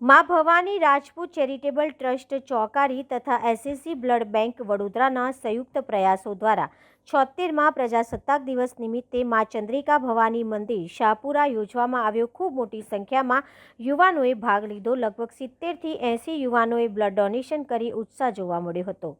मां Bhavani Rajput charitable trust चौकारी तथा SSG blood bank वडोदराना संयुक्त प्रयासों द्वारा 76मा प्रजासत्ताक दिवस निमित्ते मां चंद्रिका भवानी मंदिर शाहपुरा योजवामां आव्यो। खूब मोटी संख्यामां युवानोए भाग लीधो। लगभग 70 થી 80 युवानोए ब्लड डोनेशन करी उत्साह जोवा मळ्यो हतो।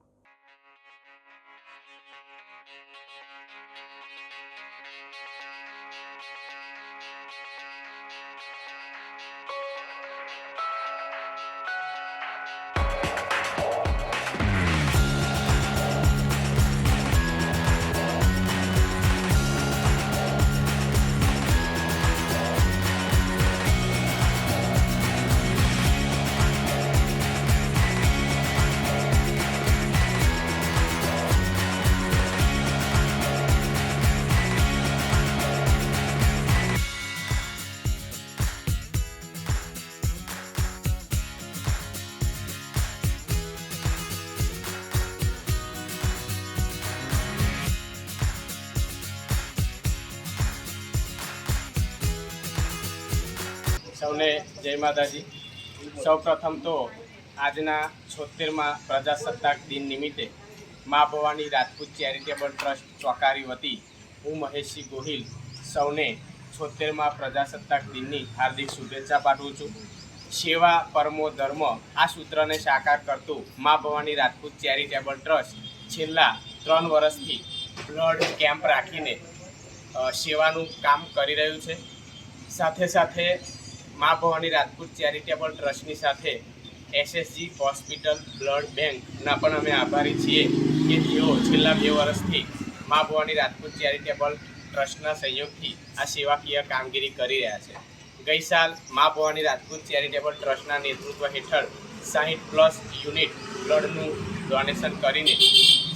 સૌને જય માતાજી। સૌ પ્રથમ તો આજના 76મા પ્રજાસત્તાક દિન નિમિત્તે મા ભવાની રાજપૂત ચેરિટેબલ ટ્રસ્ટ ચોકારી વતી હું મહેશજી ગોહિલ સૌને 76મા પ્રજાસત્તાક દિનની હાર્દિક શુભેચ્છા પાઠવું છું। સેવા પરમો ધર્મ આ સૂત્રને સાકાર કરતું મા ભવાની રાજપૂત ચેરિટેબલ ટ્રસ્ટ છેલ્લા 3 વર્ષથી બ્લડ કેમ્પ રાખીને સેવાનું કામ કરી રહ્યું છે। સાથે સાથે मां भवानी राजपूत चेरिटेबल ट्रस्टनी साथे एसएसजी हॉस्पिटल ब्लड बैंक पण अमे आभारी छीए के जेओ छेल्ला 2 वर्षथी मां भवानी राजपूत चेरिटेबल ट्रस्टना सहयोगथी आ सेवाकीय कामगीरी करी रह्या छे। गई साल मां भवानी राजपूत चेरिटेबल ट्रस्टना नेतृत्व हेठळ 60+ यूनिट ब्लडनुं डोनेशन करीने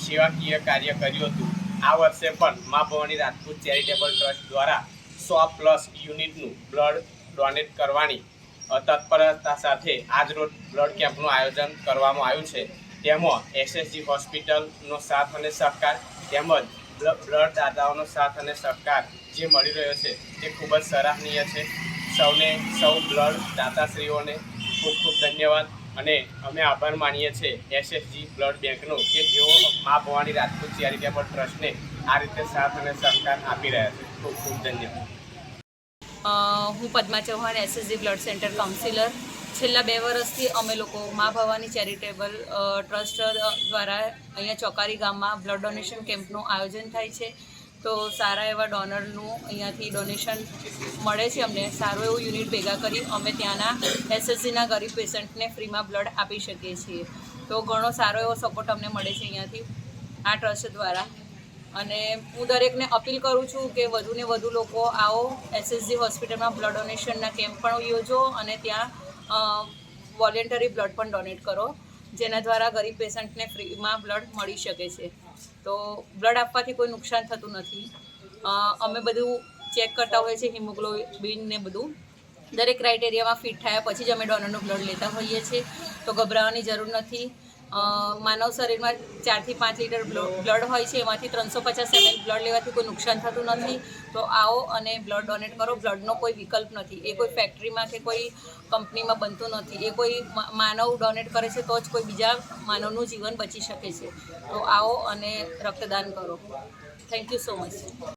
सेवाकीय कार्य कर्युं हतुं। आ वर्षे पण मां भवानी राजपूत चेरिटेबल ट्रस्ट द्वारा 100+ यूनिटनुं ब्लड डोनेट करवानी तत्परता साथे आज रोज ब्लड केम्पनुं आयोजन करवामां आव्युं छे। तेमां एसएसजी हॉस्पिटलनो साथ अने सहकार तेमज ब्लड दाताओनो साथ अने सहकार जे मळी रह्यो छे ते खूब ज सराहनीय छे। सौने सौ ब्लड दाताश्रीओने खूब खूब धन्यवाद अने अमे आभार मानीए छे एसएसजी ब्लड बेंकनो के जेओ मां भवानी राजपूत चेरिटेबल ट्रस्टने आ रीते साथ अने सहकार आपी रह्या छे। खूब खूब धन्यवाद। હું Padma Chauhan SSG blood centre counsellor છેલ્લા 2 વર્ષથી અમે લોકો મા ભવાની ચેરિટેબલ ટ્રસ્ટ દ્વારા અહીંયા ચોકારી ગામમાં બ્લડ ડોનેશન કેમ્પનું આયોજન થાય છે। તો સારા એવા ડોનરનું અહીંયાથી ડોનેશન મળે છે। અમને સારું એવું યુનિટ ભેગા કરી અમે ત્યાંના એસએસજીના ગરીબ પેશન્ટને ફ્રીમાં બ્લડ આપી શકીએ છીએ। તો ઘણો સારો એવો સપોર્ટ અમને મળે છે અહીંયાથી આ ટ્રસ્ટ દ્વારા। અને હું દરેકને અપીલ કરું છું કે વધુને વધુ લોકો આવો એસએસજી હોસ્પિટલમાં બ્લડ ડોનેશનના કેમ્પ પણ યોજો અને ત્યાં વોલેન્ટરી બ્લડ પણ ડોનેટ કરો, જેના દ્વારા ગરીબ પેશન્ટને ફ્રીમાં બ્લડ મળી શકે છે। તો બ્લડ આપવાથી કોઈ નુકસાન થતું નથી। અમે બધું ચેક કરતા હોઈએ છીએ, હિમોગ્લોબિન ને બધું દરેક ક્રાઇટેરિયામાં ફિટ થયા પછી જ અમે ડોનરનું બ્લડ લેતા હોઈએ છીએ। તો ગભરાવાની જરૂર નથી। मानव शरीर में 4 થી 5 लीटर ब्लड होय छे, एमांथी 350 ml ब्लड लेवाथी कोई नुकसान थतुं नथी। तो आओ अने ब्लड डोनेट करो। ब्लडनो कोई विकल्प नथी, ए कोई फैक्टरी में के कोई कंपनी में बनतुं नथी। ए कोई मानव डोनेट करे छे तो ज कोई बीजा मानवनुं जीवन बची शके छे। तो आओ अने रक्तदान करो। Thank you so much.